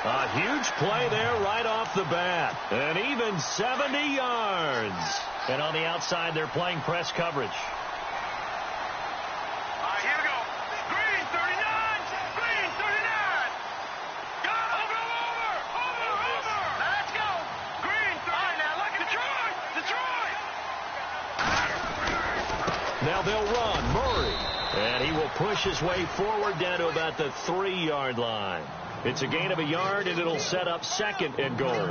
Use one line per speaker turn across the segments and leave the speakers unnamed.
A huge play there right off the bat. And even 70 yards. And on the outside, they're playing press coverage.
Here we go. Green, 39. Green, 39. Go, over. Now let's go. Green, 39. All right, now look at Detroit.
Now they'll run. Murray. And he will push his way forward down to about the 3-yard line. It's a gain of a yard, and it'll set up 2nd and goal.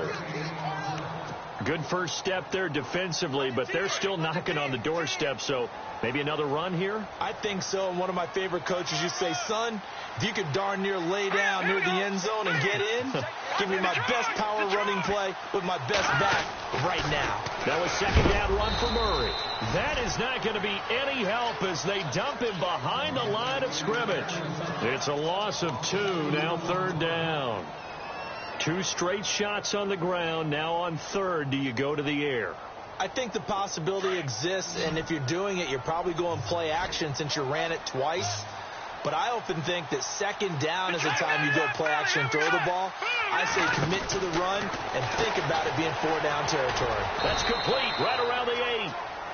Good first step there defensively, but they're still knocking on the doorstep, so maybe another run here?
I think so, and one of my favorite coaches used to say, son, if you could darn near lay down near the end zone and get in, give me my best power running play with my best back right now.
That was 2nd down run for Murray. That is not going to be any help as they dump him behind the line of scrimmage. It's a loss of 2, now 3rd down. 2 straight shots on the ground. Now on 3rd, do you go to the air?
I think the possibility exists, and if you're doing it, you're probably going play action since you ran it twice. But I often think that 2nd down is the time you go play action and throw the ball. I say commit to the run and think about it being 4-down territory.
That's complete right around the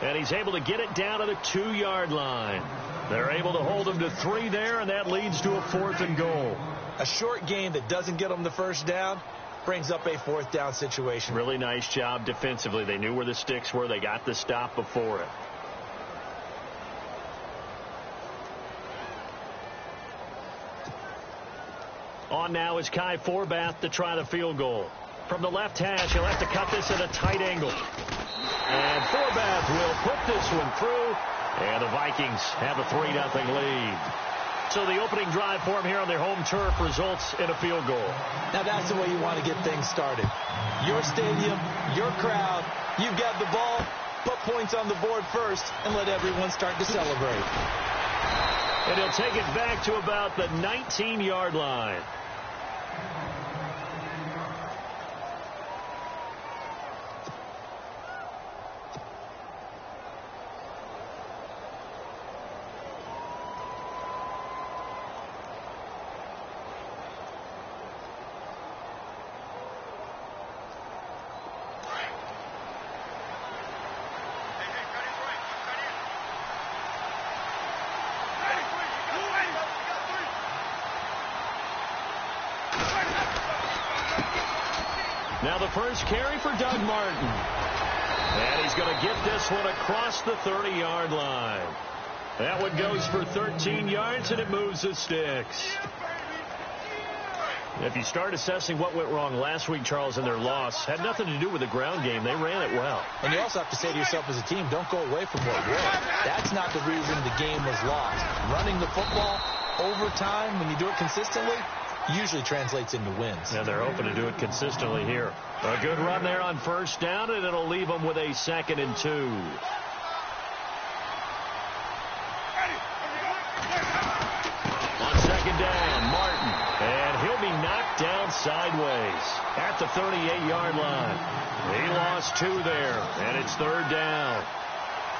8. And he's able to get it down to the 2-yard line. They're able to hold him to 3 there, and that leads to a 4th and goal.
A short game that doesn't get them the 1st down brings up a 4th down situation.
Really nice job defensively. They knew where the sticks were. They got the stop before it. On now is Kai Forbath to try the field goal. From the left hash, he'll have to cut this at a tight angle. And Forbath will put this one through. And the Vikings have a 3-0 lead. So the opening drive for them here on their home turf results in a field goal.
Now that's the way you want to get things started. Your stadium, your crowd, you've got the ball, put points on the board first, and let everyone start to celebrate.
And he'll take it back to about the 19-yard line. Now the first carry for Doug Martin. And he's going to get this one across the 30-yard line. That one goes for 13 yards, and it moves the sticks. If you start assessing what went wrong last week, Charles, in their loss, had nothing to do with the ground game. They ran it well.
And you also have to say to yourself as a team, don't go away from what worked. That's not the reason the game was lost. Running the football over time, when you do it consistently, usually translates into wins.
And they're hoping to do it consistently here. A good run there on 1st down, and it'll leave them with a 2nd and 2. On 2nd down, Martin. And he'll be knocked down sideways at the 38-yard line. He lost 2 there, and it's 3rd down.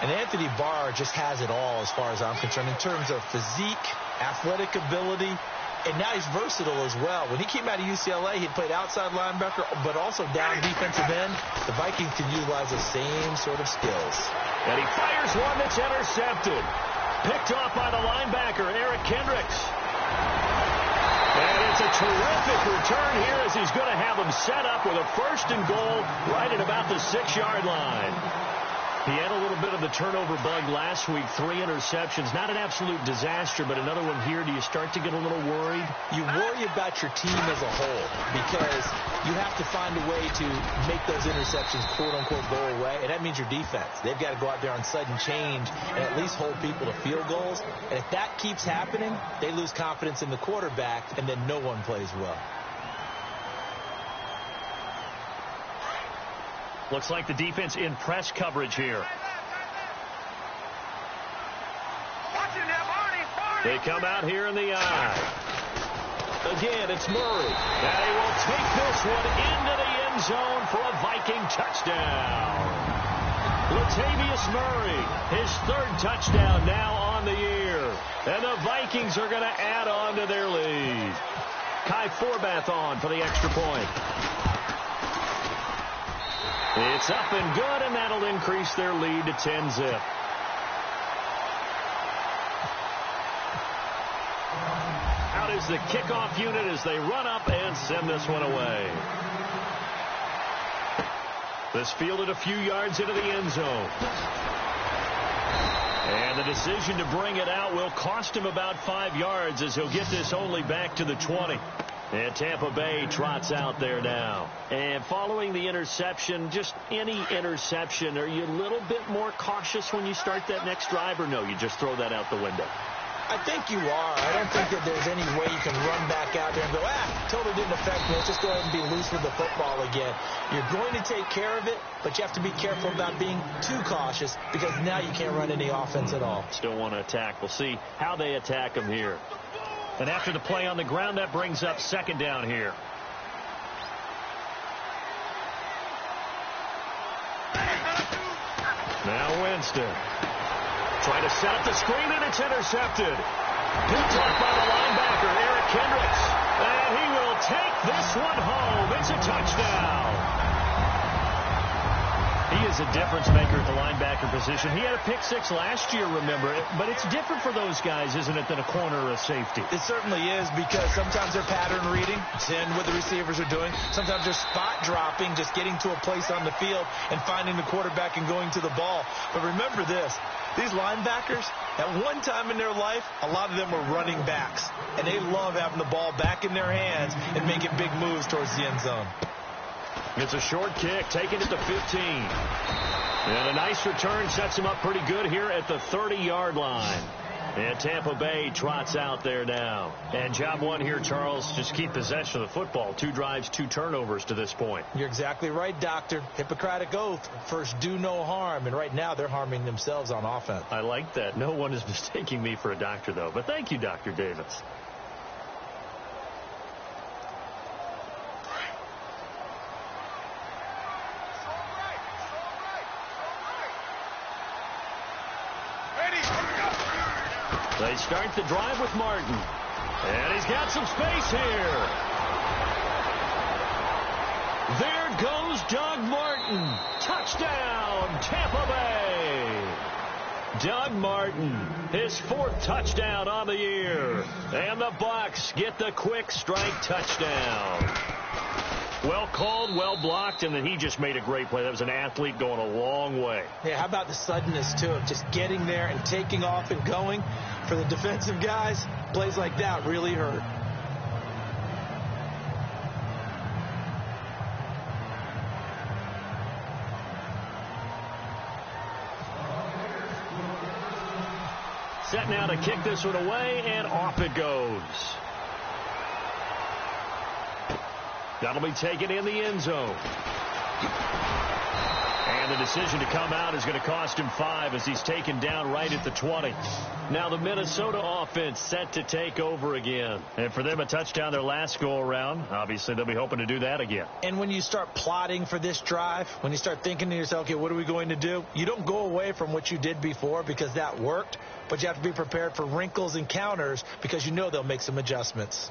And Anthony Barr just has it all as far as I'm concerned in terms of physique, athletic ability, and now he's versatile as well. When he came out of UCLA, he played outside linebacker, but also down defensive end. The Vikings can utilize the same sort of skills.
And he fires one that's intercepted. Picked off by the linebacker, Eric Kendricks. And it's a terrific return here as he's going to have them set up with a 1st and goal right at about the 6-yard line. He had a little bit of the turnover bug last week, 3 interceptions. Not an absolute disaster, but another one here. Do you start to get a little worried?
You worry about your team as a whole because you have to find a way to make those interceptions, quote-unquote, go away, and that means your defense. They've got to go out there on sudden change and at least hold people to field goals. And if that keeps happening, they lose confidence in the quarterback, and then no one plays well.
Looks like the defense in press coverage here. They come out here in the eye. Again, it's Murray. And he will take this one into the end zone for a Viking touchdown. Latavius Murray, his 3rd touchdown now on the year. And the Vikings are going to add on to their lead. Kai Forbath on for the extra point. It's up and good, and that'll increase their lead to 10-zip. Out is the kickoff unit as they run up and send this one away. This fielded a few yards into the end zone. And the decision to bring it out will cost him about 5 yards as he'll get this only back to the 20. And Tampa Bay trots out there now. And following the interception, just any interception, are you a little bit more cautious when you start that next drive, or no, you just throw that out the window?
I think you are. I don't think that there's any way you can run back out there and go, totally didn't affect me. Let's just go ahead and be loose with the football again. You're going to take care of it, but you have to be careful about being too cautious because now you can't run any offense at all.
Still want to attack. We'll see how they attack them here. And after the play on the ground, that brings up second down here. Now Winston. Trying to set up the screen, and it's intercepted. Picked off by the linebacker, Eric Kendricks. And he will take this one home. It's a touchdown. He is a difference maker at the linebacker position. He had a pick six last year, remember. But it's different for those guys, isn't it, than a corner or a safety?
It certainly is, because sometimes they're pattern reading, seeing what the receivers are doing. Sometimes they're spot dropping, just getting to a place on the field and finding the quarterback and going to the ball. But remember this. These linebackers, at one time in their life, a lot of them were running backs. And they love having the ball back in their hands and making big moves towards the end zone.
It's a short kick, taking it to 15. And a nice return sets him up pretty good here at the 30-yard line. And Tampa Bay trots out there now. And job one here, Charles, just keep possession of the football. 2 drives, 2 turnovers to this point.
You're exactly right, Doctor. Hippocratic oath. First, do no harm. And right now, they're harming themselves on offense.
I like that. No one is mistaking me for a doctor, though. But thank you, Dr. Davis. They start the drive with Martin. And he's got some space here. There goes Doug Martin. Touchdown, Tampa Bay. Doug Martin, his 4th touchdown on the year. And the Bucs get the quick strike touchdown. Well called, well blocked, and then he just made a great play. That was an athlete going a long way.
Yeah, how about the suddenness, too, of just getting there and taking off and going? For the defensive guys, plays like that really hurt.
Set now to kick this one away, and off it goes. That'll be taken in the end zone. And the decision to come out is going to cost him 5 as he's taken down right at the 20. Now the Minnesota offense set to take over again. And for them, a touchdown their last go-around. Obviously, they'll be hoping to do that again.
And when you start plotting for this drive, when you start thinking to yourself, okay, what are we going to do? You don't go away from what you did before because that worked. But you have to be prepared for wrinkles and counters because you know they'll make some adjustments.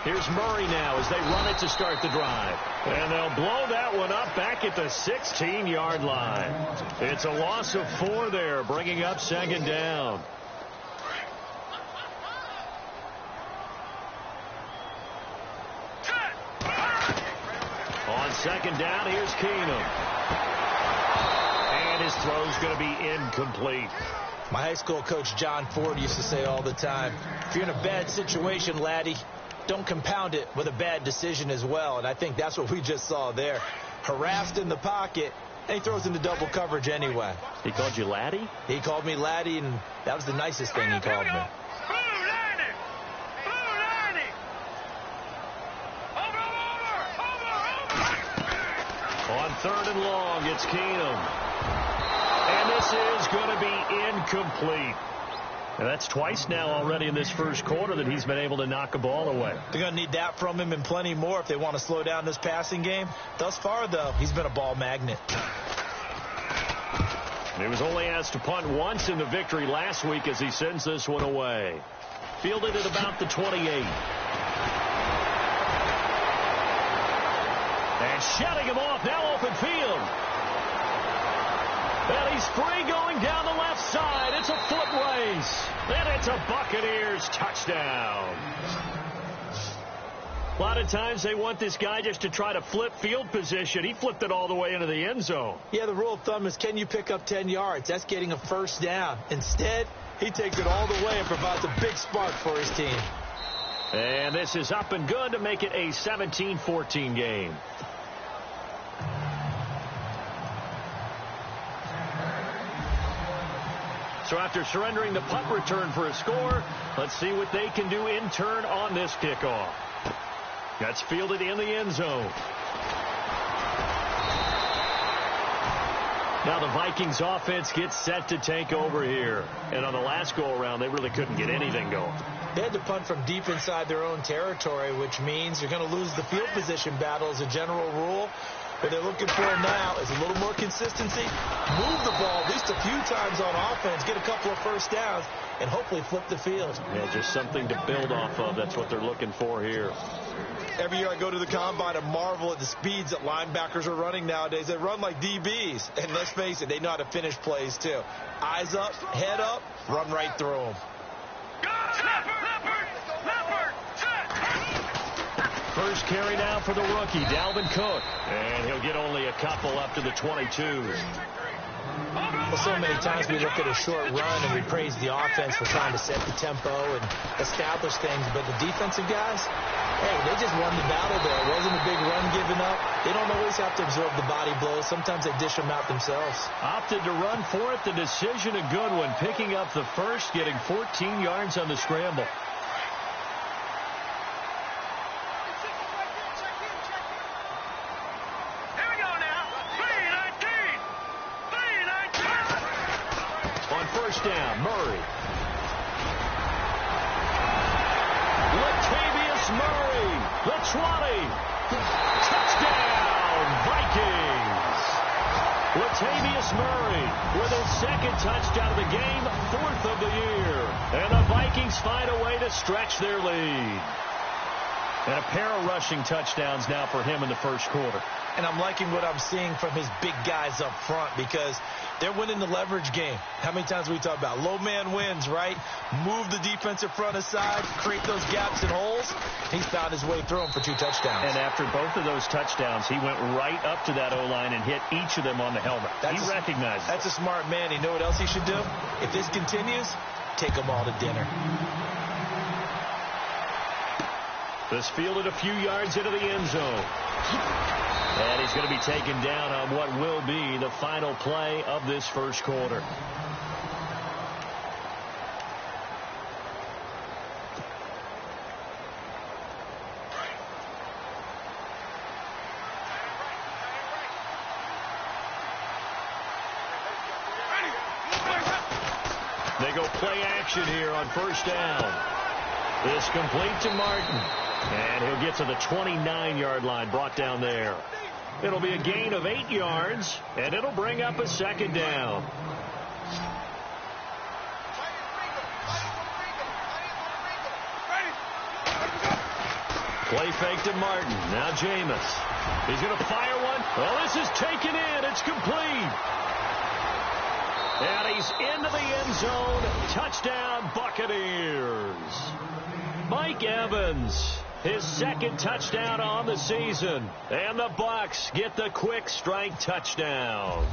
Here's Murray now as they run it to start the drive. And they'll blow that one up back at the 16-yard line. It's a loss of 4 there, bringing up second down. On second down, here's Keenum. And his throw's going to be incomplete.
My high school coach, John Ford, used to say all the time, if you're in a bad situation, laddie, don't compound it with a bad decision as well. And I think that's what we just saw there. Harassed in the pocket, and he throws into double coverage anyway.
He called you laddie?
He called me laddie, and that was the nicest thing he called me.
On 3rd and long, it's Keenum. And this is going to be incomplete. And that's twice now already in this first quarter that he's been able to knock a ball away.
They're going to need that from him and plenty more if they want to slow down this passing game. Thus far, though, he's been a ball magnet.
He was only asked to punt once in the victory last week as he sends this one away. Fielded at about the 28. And shutting him off, now open field. And he's free going down the left side. It's a foot race. And it's a Buccaneers touchdown. A lot of times they want this guy just to try to flip field position. He flipped it all the way into the end zone.
Yeah, the rule of thumb is, can you pick up 10 yards? That's getting a first down. Instead, he takes it all the way and provides a big spark for his team.
And this is up and good to make it a 17-14 game. So after surrendering the punt return for a score, let's see what they can do in turn on this kickoff. That's fielded in the end zone. Now the Vikings offense gets set to take over here. And on the last go-around, they really couldn't get anything going.
They had to punt from deep inside their own territory, which means you're going to lose the field position battle as a general rule. What they're looking for now is a little more consistency, move the ball at least a few times on offense, get a couple of first downs, and hopefully flip the field.
Yeah, just something to build off of. That's what they're looking for here.
Every year I go to the combine and marvel at the speeds that linebackers are running nowadays. They run like DBs. And let's face it, they know how to finish plays too. Eyes up, head up, run right through them.
First carry now for the rookie, Dalvin Cook. And he'll get only a couple up to the 22.
Well, so many times we look at a short run and we praise the offense for trying to set the tempo and establish things. But the defensive guys, hey, they just won the battle there. It wasn't a big run given up. They don't always have to absorb the body blows. Sometimes they dish them out themselves.
Opted to run for it. The decision a good one. Picking up the first, getting 14 yards on the scramble. Down, Murray. Latavius Murray, the 20. Touchdown, Vikings. Latavius Murray with his second touchdown of the game, 4th of the year. And the Vikings find a way to stretch their lead. And a pair of rushing touchdowns now for him in the first quarter.
And I'm liking what I'm seeing from his big guys up front because they're winning the leverage game. How many times we talk about low man wins, right? Move the defensive front aside, create those gaps and holes. He's found his way through them for 2 touchdowns.
And after both of those touchdowns, he went right up to that O-line and hit each of them on the helmet. He recognized it.
That's a smart man. You know what else he should do? If this continues, take them all to dinner.
This fielded a few yards into the end zone. And he's going to be taken down on what will be the final play of this first quarter. They go play action here on first down. This complete to Martin. And he'll get to the 29-yard line, brought down there. It'll be a gain of 8 yards, and it'll bring up a second down. Play fake to Martin. Now Jameis. He's going to fire one. Well, this is taken in. It's complete. And he's into the end zone. Touchdown, Buccaneers. Mike Evans, his second touchdown on the season. And the Bucs get the quick strike touchdown.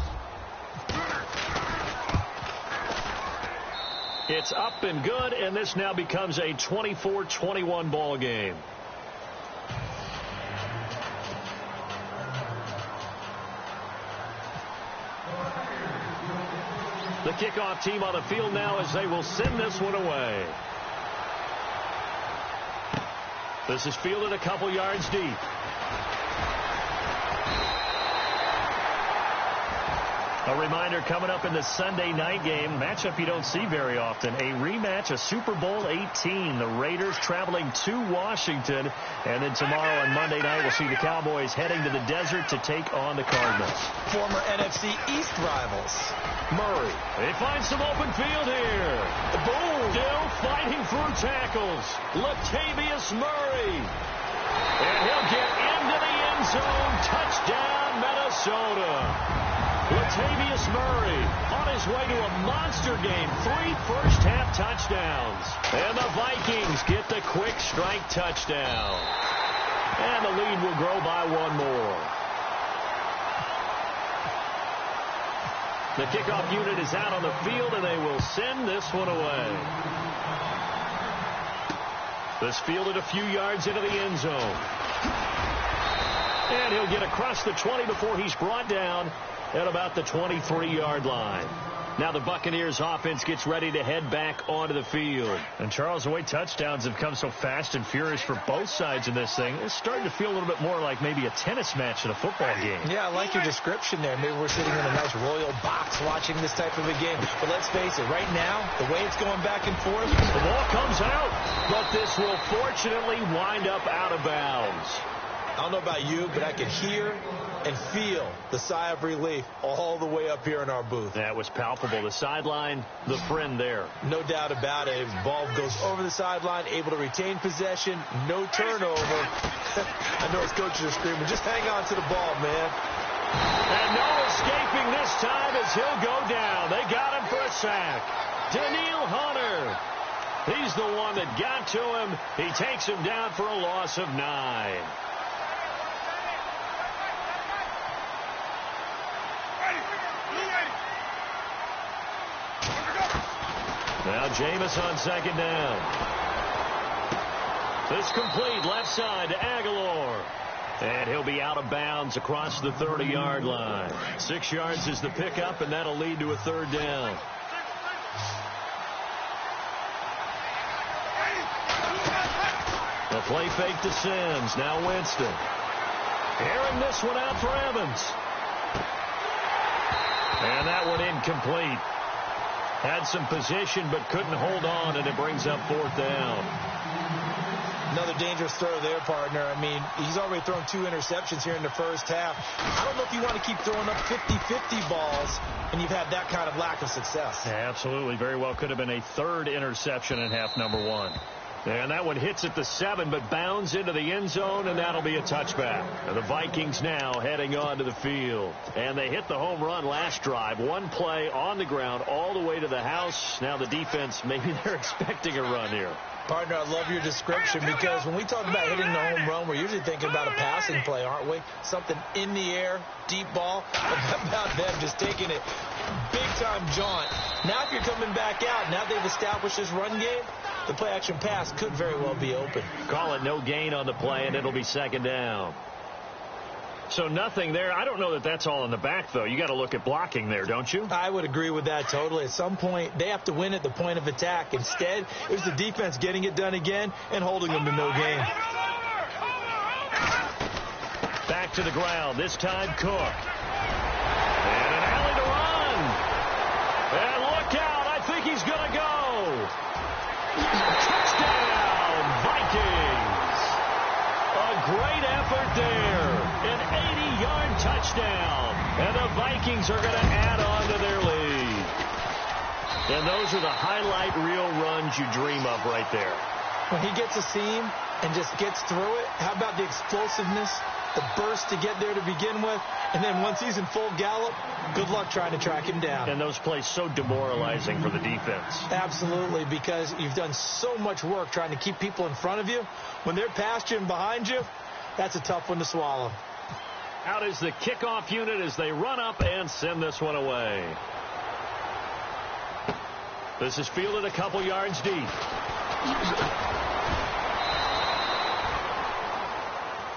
It's up and good, and this now becomes a 24-21 ball game. The kickoff team on the field now as they will send this one away. This is fielded a couple yards deep. A reminder coming up in the Sunday night game, matchup you don't see very often, a rematch of Super Bowl 18. The Raiders traveling to Washington. And then tomorrow on Monday night, we'll see the Cowboys heading to the desert to take on the Cardinals.
Former NFC East rivals. Murray.
They find some open field here. Boom. Still fighting through tackles. Latavius Murray. And he'll get into the end zone. Touchdown, Minnesota. Latavius Murray on his way to a monster game. 3 first-half touchdowns. And the Vikings get the quick strike touchdown. And the lead will grow by 1 more. The kickoff unit is out on the field, and they will send this one away. This fielded a few yards into the end zone. And he'll get across the 20 before he's brought down at about the 23-yard line. Now the Buccaneers offense gets ready to head back onto the field. And Charles, the way touchdowns have come so fast and furious for both sides in this thing, it's starting to feel a little bit more like maybe a tennis match in a football game.
Yeah, I like your description there. Maybe we're sitting in a nice royal box watching this type of a game. But let's face it, right now, the way it's going back and forth,
the ball comes out, but this will fortunately wind up out of bounds.
I don't know about you, but I can hear and feel the sigh of relief all the way up here in our booth.
That was palpable. The sideline, the friend there.
No doubt about it. Ball goes over the sideline, able to retain possession, no turnover. I know his coaches are screaming, just hang on to the ball, man.
And no escaping this time as he'll go down. They got him for a sack. Daniil Hunter. He's the one that got to him. He takes him down for a loss of 9. Now Jameis on second down. This complete left side to Aguilar. And he'll be out of bounds across the 30-yard line. 6 yards is the pickup, and that'll lead to a 3rd down. The play fake to Sims. Now Winston. Airing this one out for Evans. And that one incomplete. Had some position but couldn't hold on, and it brings up 4th down.
Another dangerous throw there, partner. I mean, he's already thrown 2 interceptions here in the first half. I don't know if you want to keep throwing up 50-50 balls, and you've had that kind of lack of success.
Yeah, absolutely. Very well could have been a 3rd interception in half number 1. And that one hits at the 7, but bounds into the end zone, and that'll be a touchback. And the Vikings now heading onto the field. And they hit the home run last drive. 1 play on the ground all the way to the house. Now the defense, maybe they're expecting a run here.
Partner, I love your description because when we talk about hitting the home run, we're usually thinking about a passing play, aren't we? Something in the air, deep ball. About them just taking it big-time jaunt. Now if you're coming back out, now they've established this run game, the play-action pass could very well be open.
Call it no gain on the play, and it'll be 2nd down. So nothing there. I don't know that that's all in the back, though. You got to look at blocking there, don't you?
I would agree with that totally. At some point, they have to win at the point of attack. Instead, it was the defense getting it done again and holding them to no gain.
Back to the ground. This time, Cook. And an alley to run. And look out. I think he's going to go. Touchdown, Vikings. A great effort there. An 80-yard touchdown. And the Vikings are going to add on to their lead. And those are the highlight reel runs you dream of right there.
When he gets a seam and just gets through it, how about the explosiveness, the burst to get there to begin with, and then once he's in full gallop, good luck trying to track him down.
And those plays so demoralizing for the defense.
Absolutely, because you've done so much work trying to keep people in front of you. When they're past you and behind you, that's a tough one to swallow.
Out is the kickoff unit as they run up and send this one away. This is fielded a couple yards deep.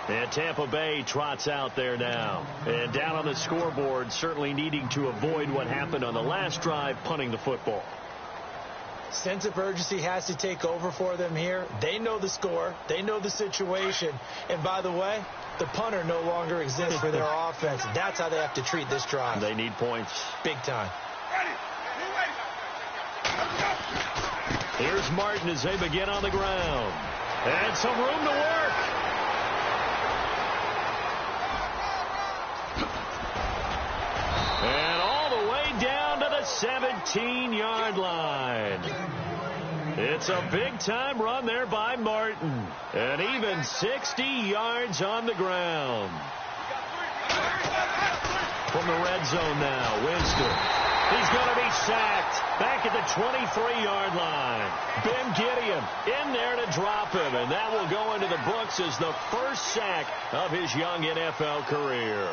And Tampa Bay trots out there now. And down on the scoreboard, certainly needing to avoid what happened on the last drive, punting the football.
Sense of urgency has to take over for them here. They know the score. They know the situation. And by the way, the punter no longer exists for their offense. That's how they have to treat this drive.
They need points.
Big time.
Here's Martin as they begin on the ground. And some room to work. And all the way down to the 17-yard line. It's a big-time run there by Martin. And even 60 yards on the ground. From the red zone now, Winston. He's going to be sacked back at the 23-yard line. Ben Gideon in there to drop him, and that will go into the books as the first sack of his young NFL career.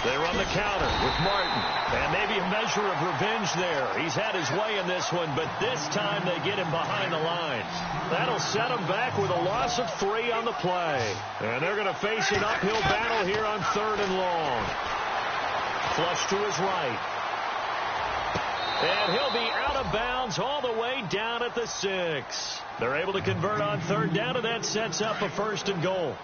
They run the counter with Martin, and maybe a measure of revenge there. He's had his way in this one, but this time they get him behind the line. That'll set him back with a loss of 3 on the play. And they're going to face an uphill battle here on 3rd and long. Flush to his right. And he'll be out of bounds all the way down at the 6. They're able to convert on 3rd down, and that sets up a 1st and goal.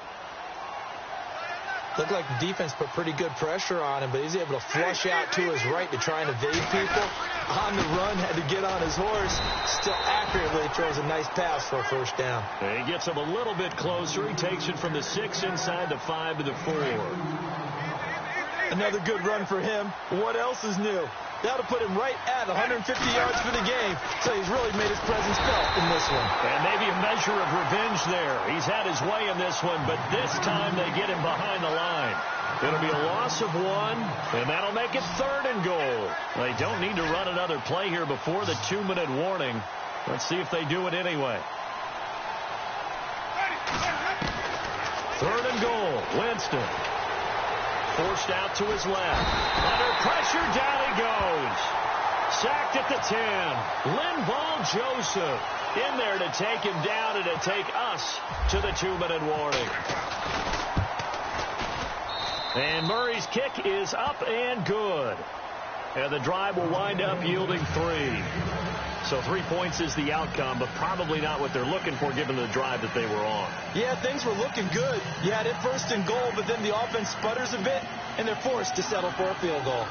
Looked like the defense put pretty good pressure on him, but he's able to flush out to his right to try and evade people. On the run, had to get on his horse. Still accurately throws a nice pass for a 1st down.
And he gets him a little bit closer. He takes it from the 6 inside the 5 to the 4.
Another good run for him. What else is new? That'll put him right at 150 yards for the game. So he's really made his presence felt in this one.
And maybe a measure of revenge there. He's had his way in this one, but this time they get him behind the line. It'll be a loss of 1, and that'll make it 3rd and goal. They don't need to run another play here before the 2-minute warning. Let's see if they do it anyway. 3rd and goal. Winston. Forced out to his left. Under pressure, down he goes. Sacked at the 10. Linval Joseph in there to take him down and to take us to the 2-minute warning. And Murray's kick is up and good. And the drive will wind up yielding 3. So 3 points is the outcome, but probably not what they're looking for given the drive that they were on.
Yeah, things were looking good. You had it 1st and goal, but then the offense sputters a bit, and they're forced to settle for a field goal.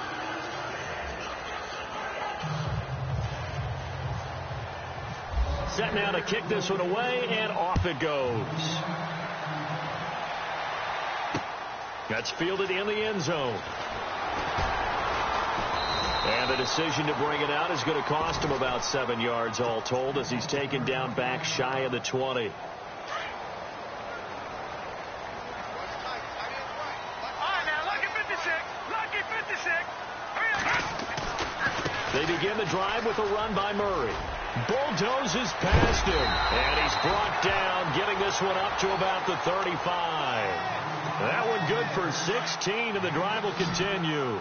Set now to kick this one away, and off it goes. That's fielded in the end zone. And the decision to bring it out is going to cost him about 7 yards all told as he's taken down back shy of the 20. They begin the drive with a run by Murray. Bulldozes past him, and he's brought down, getting this one up to about the 35. That one good for 16, and the drive will continue.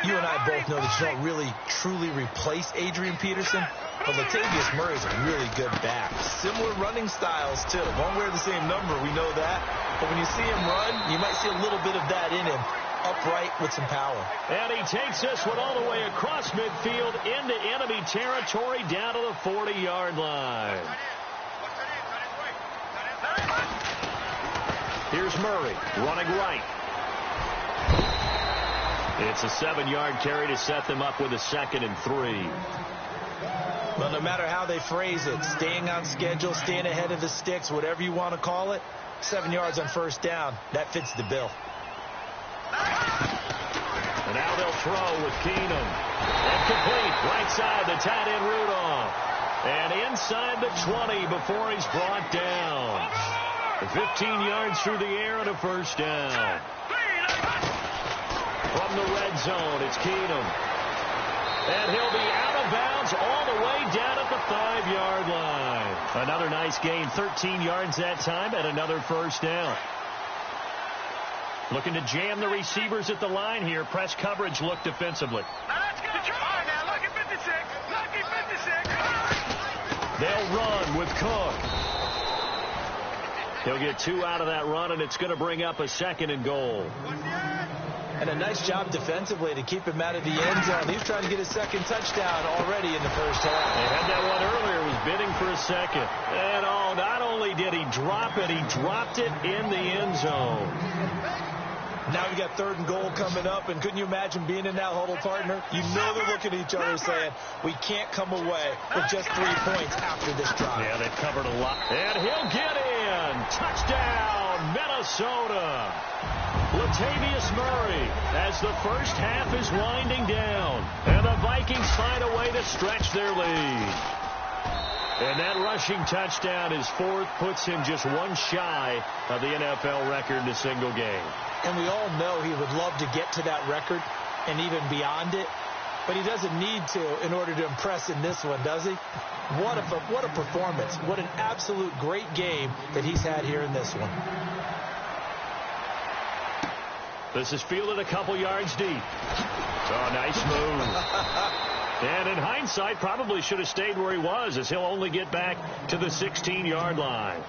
You and I both know that you don't really, truly replace Adrian Peterson, but Latavius Murray's a really good back. Similar running styles, too. Won't wear the same number, we know that. But when you see him run, you might see a little bit of that in him, upright with some power.
And he takes this one all the way across midfield into enemy territory down to the 40-yard line. Here's Murray running right. It's a 7-yard carry to set them up with a 2nd and 3.
Well, no matter how they phrase it, staying on schedule, staying ahead of the sticks, whatever you want to call it, 7 yards on 1st down, that fits the bill.
And now they'll throw with Keenum. And complete, right side, the tight end Rudolph. And inside the 20 before he's brought down. 15 yards through the air and a 1st down. From the red zone, it's Keenum. And he'll be out of bounds all the way down at the 5-yard line. Another nice gain, 13 yards that time, and another 1st down. Looking to jam the receivers at the line here. Press coverage look defensively.
Let's go. Now, lucky 56. Lucky 56.
They'll run with Cook. He'll get 2 out of that run, and it's going to bring up a 2nd and goal.
And a nice job defensively to keep him out of the end zone. He's trying to get his second touchdown already in the first half.
They had that one earlier, was bidding for a second. And not only did he drop it, he dropped it in the end zone.
Now we got 3rd and goal coming up, and couldn't you imagine being in that huddle, partner? You know they're looking at each other saying, we can't come away with just 3 points after this drive.
Yeah, they've covered a lot. And he'll get in. Touchdown, Minnesota. Latavius Murray as the first half is winding down. And the Vikings find a way to stretch their lead. And that rushing touchdown, his 4th, puts him just one shy of the NFL record in a single game.
And we all know he would love to get to that record and even beyond it. But he doesn't need to in order to impress in this one, does he? What a performance. What an absolute great game that he's had here in this one.
This is fielded a couple yards deep. Oh, nice move. And in hindsight, probably should have stayed where he was, as he'll only get back to the 16-yard line.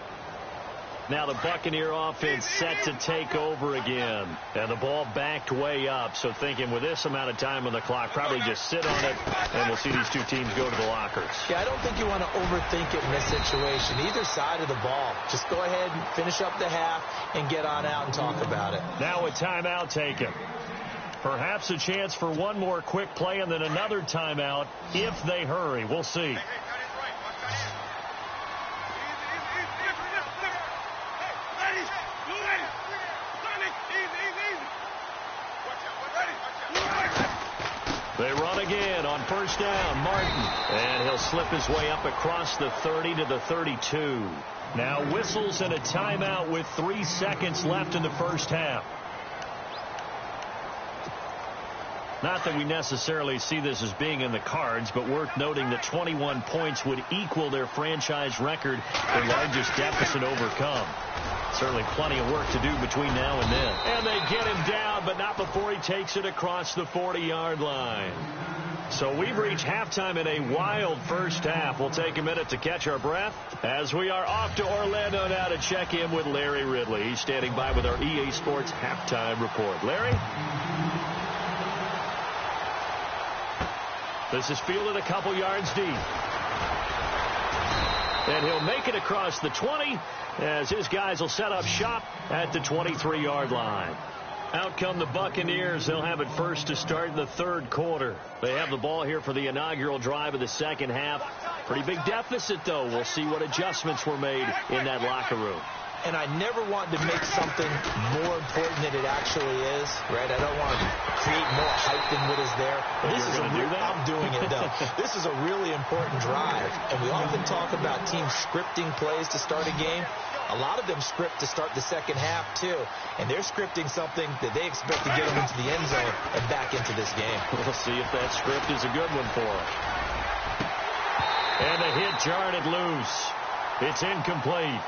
Now the Buccaneer offense set to take over again. And the ball backed way up. So thinking with this amount of time on the clock, probably just sit on it, and we'll see these two teams go to the lockers.
Yeah, I don't think you want to overthink it in this situation. Either side of the ball. Just go ahead and finish up the half and get on out and talk about it.
Now a timeout taken. Perhaps a chance for one more quick play and then another timeout if they hurry. We'll see. They run again on first down. Martin. And he'll slip his way up across the 30 to the 32. Now whistles and a timeout with 3 seconds left in the first half. Not that we necessarily see this as being in the cards, but worth noting that 21 points would equal their franchise record, their largest deficit overcome. Certainly plenty of work to do between now and then. And they get him down, but not before he takes it across the 40-yard line. So we've reached halftime in a wild first half. We'll take a minute to catch our breath as we are off to Orlando now to check in with Larry Ridley. He's standing by with our EA Sports halftime report. Larry? This is fielded a couple yards deep. And he'll make it across the 20 as his guys will set up shop at the 23-yard line. Out come the Buccaneers. They'll have it first to start in the 3rd quarter. They have the ball here for the inaugural drive of the second half. Pretty big deficit, though. We'll see what adjustments were made in that locker room.
And I never want to make something more important than it actually is, right? I don't want to create more hype than what is there.
This is
I'm doing it, though. This is a really important drive. And we often talk about teams scripting plays to start a game. A lot of them script to start the second half, too. And they're scripting something that they expect to get them into the end zone and back into this game.
We'll see if that script is a good one for them. And the hit jarred it loose. It's incomplete.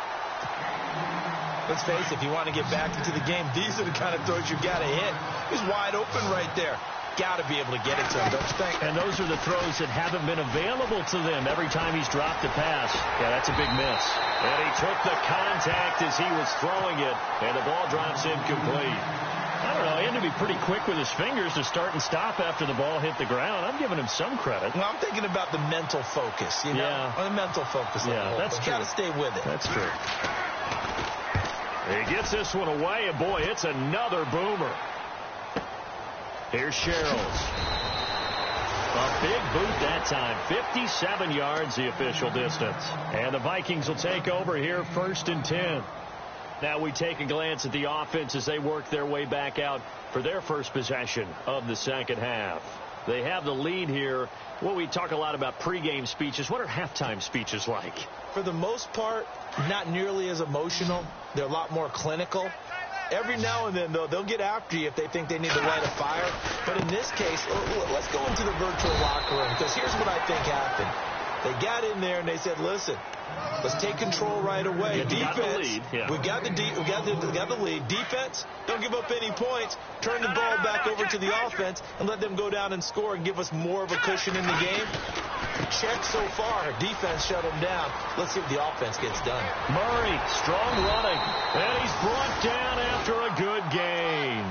Let's face it, if you want to get back into the game, these are the kind of throws you've got to hit. He's wide open right there. Got to be able to get it to him, don't you think?
And those are the throws that haven't been available to them every time he's dropped a pass. Yeah, that's a big miss. And he took the contact as he was throwing it, and the ball drops incomplete. I don't know, he had to be pretty quick with his fingers to start and stop after the ball hit the ground. I'm giving him some credit.
Well, I'm thinking about the mental focus, you know?
Yeah.
The mental focus.
Yeah, that's true.
Got to stay with it.
That's true. He gets this one away, and boy, it's another boomer. Here's Sherrills. A big boot that time. 57 yards, the official distance. And the Vikings will take over here, 1st and 10. Now we take a glance at the offense as they work their way back out for their first possession of the second half. They have the lead here. Well, we talk a lot about pregame speeches. What are halftime speeches like?
For the most part, not nearly as emotional. They're a lot more clinical. Every now and then, though, they'll get after you if they think they need to light a fire. But in this case, let's go into the virtual locker room, because here's what I think happened. They got in there and they said, listen, let's take control right away. Defense, we got the lead. Defense, don't give up any points. Turn the ball back over to the offense and let them go down and score and give us more of a cushion in the game. Check so far. Defense shut them down. Let's see what the offense gets done.
Murray, strong running. And he's brought down after a good gain.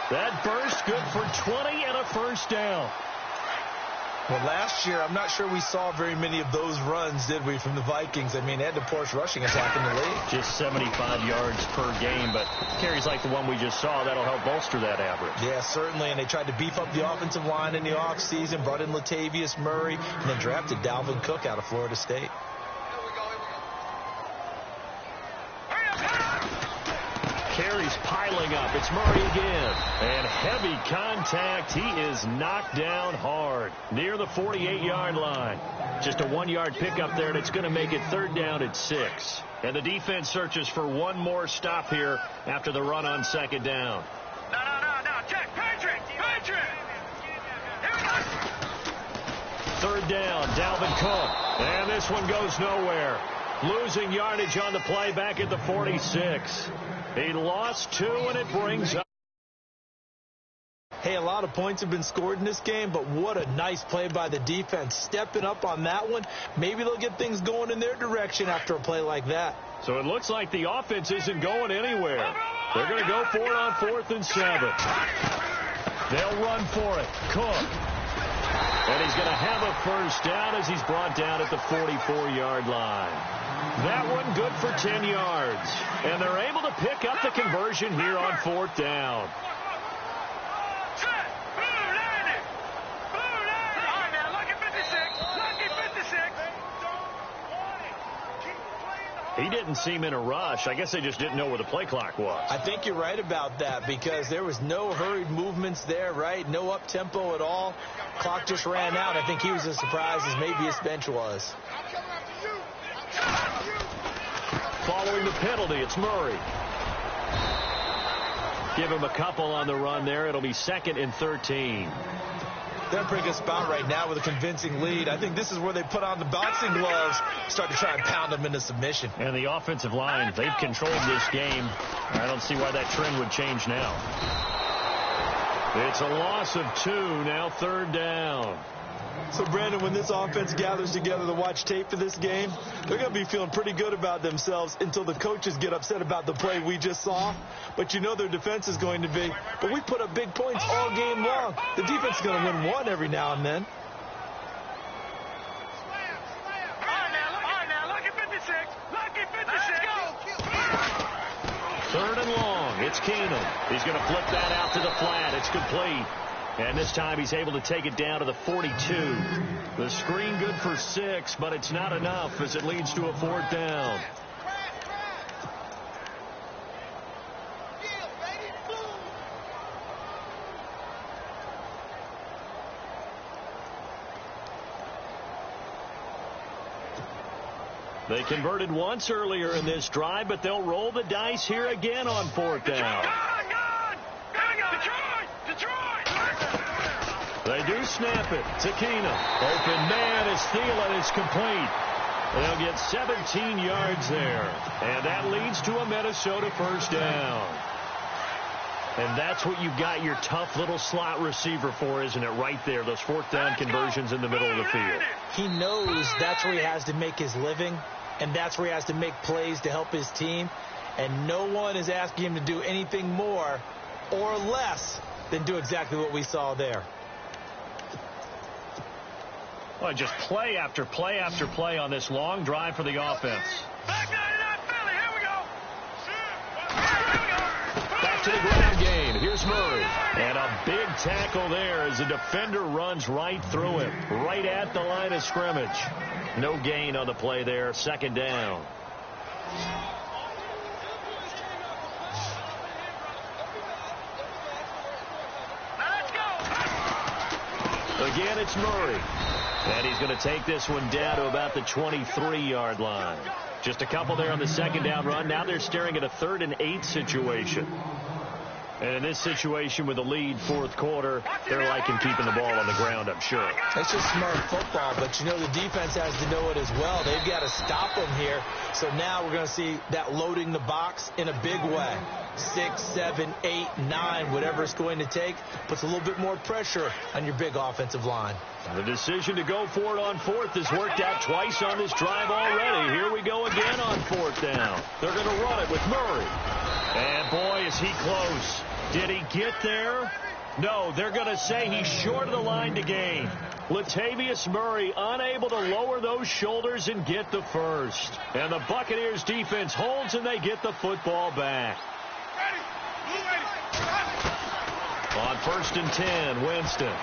That burst good for 20 and a first down.
Well, last year, I'm not sure we saw very many of those runs, did we, from the Vikings? I mean, they had the poorest rushing attack in the league.
Just 75 yards per game, but carries like the one we just saw, that'll help bolster that average.
Yeah, certainly, and they tried to beef up the offensive line in the offseason, brought in Latavius Murray, and then drafted Dalvin Cook out of Florida State.
Carries piling up. It's Murray again. And heavy contact. He is knocked down hard near the 48-yard line. Just a 1-yard pickup there, and it's going to make it third down at 6. And the defense searches for one more stop here after the run on second down.
No. Check. Patrick. Here we go.
Third down, Dalvin Cook. And this one goes nowhere. Losing yardage on the play back at the 46. He lost 2, and it brings up.
Hey, a lot of points have been scored in this game, but what a nice play by the defense. Stepping up on that one. Maybe they'll get things going in their direction after a play like that.
So it looks like the offense isn't going anywhere. They're going to go for it on 4th and 7. They'll run for it. Cook. And he's going to have a first down as he's brought down at the 44-yard line. That one good for 10 yards. And they're able to pick up the conversion here on 4th down. He didn't seem in a rush. I guess they just didn't know where the play clock was.
I think you're right about that because there was no hurried movements there, right? No up-tempo at all. Clock just ran out. I think he was as surprised as maybe his bench was.
Following the penalty, it's Murray. Give him a couple on the run there. It'll be 2nd and 13.
They're in a pretty good spot right now with a convincing lead. I think this is where they put on the boxing gloves, start to try and pound them into submission.
And the offensive line, they've controlled this game. I don't see why that trend would change now. It's a loss of 2, now 3rd down.
So, Brandon, when this offense gathers together to watch tape for this game, they're going to be feeling pretty good about themselves until the coaches get upset about the play we just saw. But you know their defense is going to be. But we put up big points all game long. The defense is going to win one every now and then.
All right, now, lucky 56. Lucky 56.
Third and long. It's Keenum. He's going to flip that out to the flat. It's complete. And this time he's able to take it down to the 42. The screen good for 6, but it's not enough as it leads to a 4th down. They converted once earlier in this drive, but they'll roll the dice here again on 4th down. They do snap it to Keenum. Open man is Thielen. It's complete. They'll get 17 yards there. And that leads to a Minnesota first down. And that's what you've got your tough little slot receiver for, isn't it? Right there, those 4th down conversions in the middle of the field.
He knows that's where he has to make his living, and that's where he has to make plays to help his team. And no one is asking him to do anything more or less than do exactly what we saw there.
Well, just play after play after play on this long drive for the offense.
Back 99 Philly, here we go.
Back to the ground game. Here's Murray. And a big tackle there as the defender runs right through him, right at the line of scrimmage. No gain on the play there. 2nd down. Again, it's Murray. And he's going to take this one down to about the 23-yard line. Just a couple there on the 2nd down run. Now they're staring at a 3rd and 8 situation. And in this situation with the lead 4th quarter, they're liking keeping the ball on the ground, I'm sure.
That's just smart football, but you know the defense has to know it as well. They've got to stop them here. So now we're going to see that loading the box in a big way. 6, 7, 8, 9, whatever it's going to take, puts a little bit more pressure on your big offensive line.
The decision to go for it on 4th has worked out twice on this drive already. Here we go again on 4th down. They're going to run it with Murray. And boy, is he close. Did he get there? No, they're going to say he's short of the line to gain. Latavius Murray unable to lower those shoulders and get the first. And the Buccaneers defense holds and they get the football back. On 1st and 10, Winston.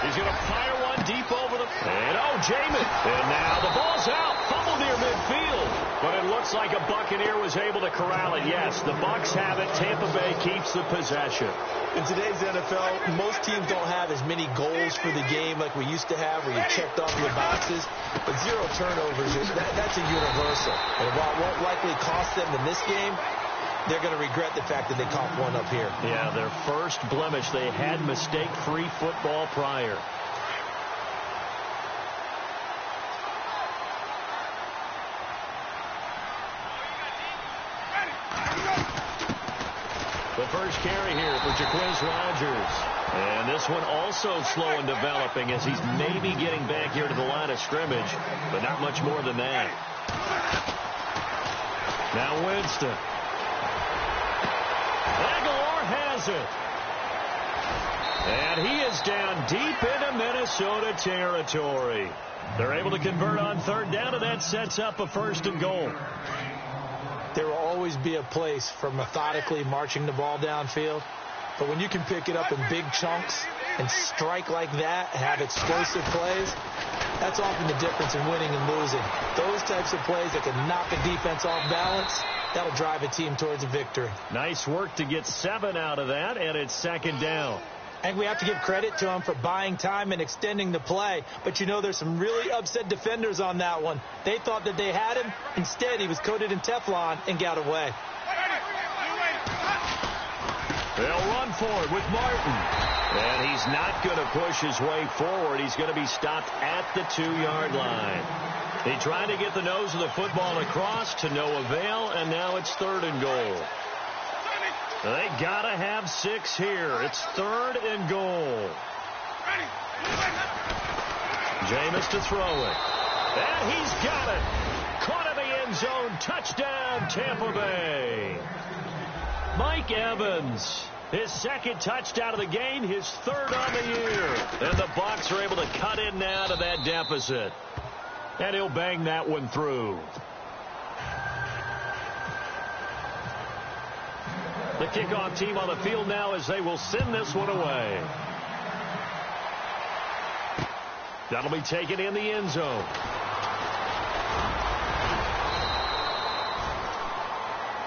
He's going to fire one deep over the... And Jamin. And now the ball's out. Fumble near midfield. But it looks like a Buccaneer was able to corral it. Yes, the Bucs have it. Tampa Bay keeps the possession.
In today's NFL, most teams don't have as many goals for the game like we used to have, where you checked off your boxes. But 0 turnovers, that's a universal. And while it won't likely cost them in this game, they're going to regret the fact that they caught one up here.
Yeah, their first blemish. They had mistake-free football prior. The first carry here for Jacquizz Rodgers. And this one also slow in developing as he's maybe getting back here to the line of scrimmage, but not much more than that. Now Winston. Aguilar has it. And he is down deep into Minnesota territory. They're able to convert on 3rd down, and that sets up a 1st and goal.
There will always be a place for methodically marching the ball downfield. But when you can pick it up in big chunks and strike like that, have explosive plays, that's often the difference in winning and losing. Those types of plays that can knock a defense off balance, that'll drive a team towards a victory.
Nice work to get 7 out of that, and it's 2nd down.
I think we have to give credit to him for buying time and extending the play. But, you know, there's some really upset defenders on that one. They thought that they had him. Instead, he was coated in Teflon and got away.
They'll run forward with Martin. And he's not going to push his way forward. He's going to be stopped at the 2-yard line. He tried to get the nose of the football across to no avail, and now it's 3rd and goal. They got to have 6 here. It's 3rd and goal. Jameis to throw it. And he's got it. Caught in the end zone. Touchdown, Tampa Bay. Mike Evans, his 2nd touchdown of the game, his 3rd on the year. And the Bucs are able to cut in now to that deficit. And he'll bang that one through. The kickoff team on the field now as they will send this one away. That'll be taken in the end zone.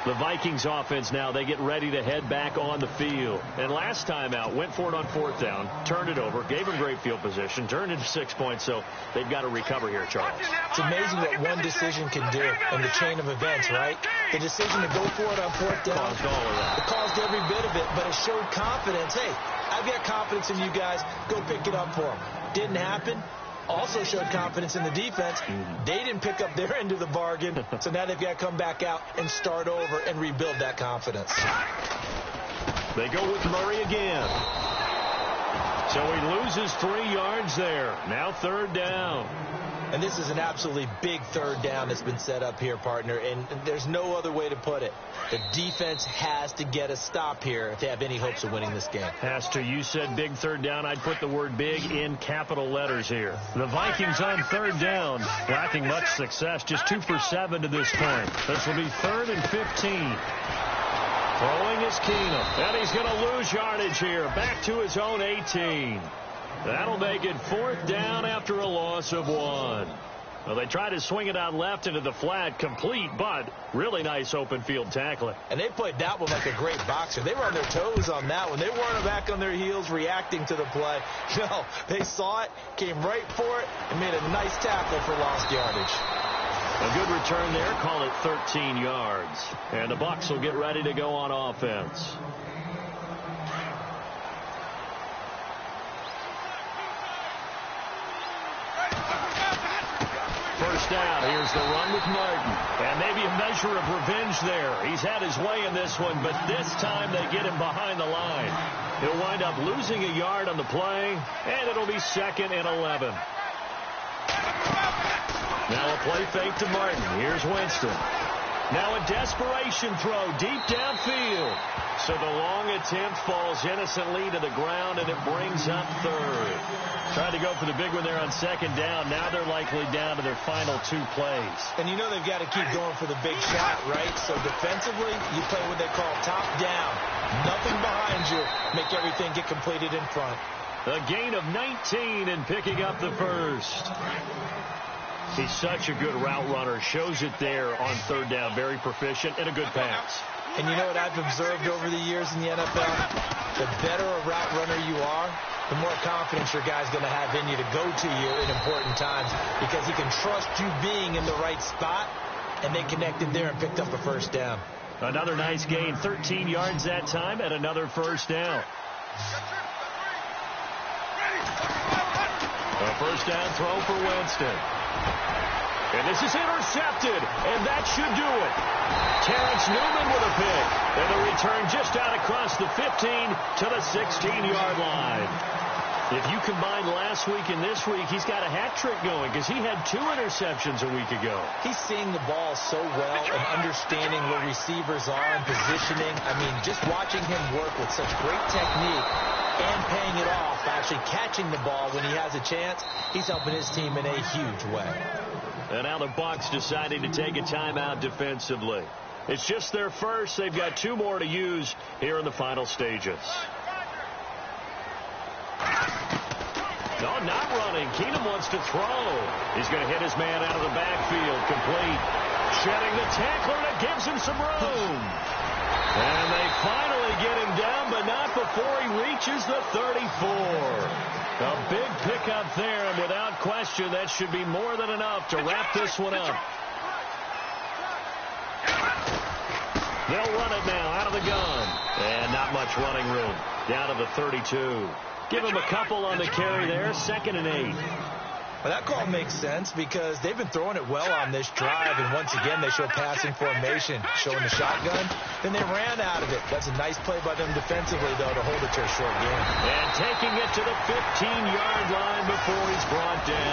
The Vikings offense now, they get ready to head back on the field. And last time out, went for it on 4th down, turned it over, gave them great field position, turned into 6 points, so they've got to recover here, Charles.
It's amazing what one decision can do in the chain of events, right? The decision to go for it on 4th down,
caused all of that.
It caused every bit of it, but it showed confidence. Hey, I've got confidence in you guys. Go pick it up for them. Didn't happen. Also showed confidence in the defense. They didn't pick up their end of the bargain, so now they've got to come back out and start over and rebuild that confidence.
They go with Murray again. So he loses 3 yards there. Now 3rd down.
And this is an absolutely big 3rd down that's been set up here, partner, and there's no other way to put it. The defense has to get a stop here if they have any hopes of winning this game.
Has to. You said big 3rd down. I'd put the word big in capital letters here. The Vikings on 3rd down, lacking much success, just 2 for 7 to this point. This will be 3rd and 15. Throwing is Keenum, and he's going to lose yardage here, back to his own 18. That'll make it 4th down after a loss of 1. Well, they tried to swing it out left into the flat, complete, but really nice open field tackling.
And they played that one like a great boxer. They were on their toes on that one. They weren't back on their heels reacting to the play. No, they saw it, came right for it, and made a nice tackle for lost yardage.
A good return there, call it 13 yards. And the Bucs will get ready to go on offense. First down, here's the run with Martin. And maybe a measure of revenge there. He's had his way in this one, but this time they get him behind the line. He'll wind up losing a yard on the play, and it'll be 2nd and 11. Now a play fake to Martin. Here's Winston. Now a desperation throw deep downfield. So the long attempt falls innocently to the ground, and it brings up third. Tried to go for the big one there on second down. Now they're likely down to their final 2 plays.
And you know they've got to keep going for the big shot, right? So defensively, you play what they call top down. Nothing behind you. Make everything get completed in front.
A gain of 19 and picking up the first. He's such a good route runner. Shows it there on third down. Very proficient and a good pass.
And you know what I've observed over the years in the NFL? The better a route runner you are, the more confidence your guy's going to have in you to go to you in important times because he can trust you being in the right spot, and they connected there and picked up a first down.
Another nice gain, 13 yards that time, and another first down. A first down throw for Winston. And this is intercepted, and that should do it. Terrence Newman with a pick, and the return just out across the 15 to the 16-yard line. If you combine last week and this week, he's got a hat trick going because he had 2 interceptions a week ago.
He's seeing the ball so well and understanding where receivers are and positioning. I mean, just watching him work with such great technique and paying it off, actually catching the ball when he has a chance, he's helping his team in a huge way.
And now the Bucs deciding to take a timeout defensively. It's just their first. They've got 2 more to use here in the final stages. No, not running. Keenum wants to throw. He's going to hit his man out of the backfield. Complete. Shedding the tackler, and it gives him some room. And they finally get him down, but not before he reaches the 34. A big pickup there, and without question, that should be more than enough to wrap this one up. They'll run it now out of the gun. And not much running room. Down to the 32. Give him a couple on the carry there. 2nd and 8.
Well, that call makes sense because they've been throwing it well on this drive, and once again they show passing formation, showing the shotgun. Then they ran out of it. That's a nice play by them defensively, though, to hold it to a short game.
And taking it to the 15-yard line before he's brought down.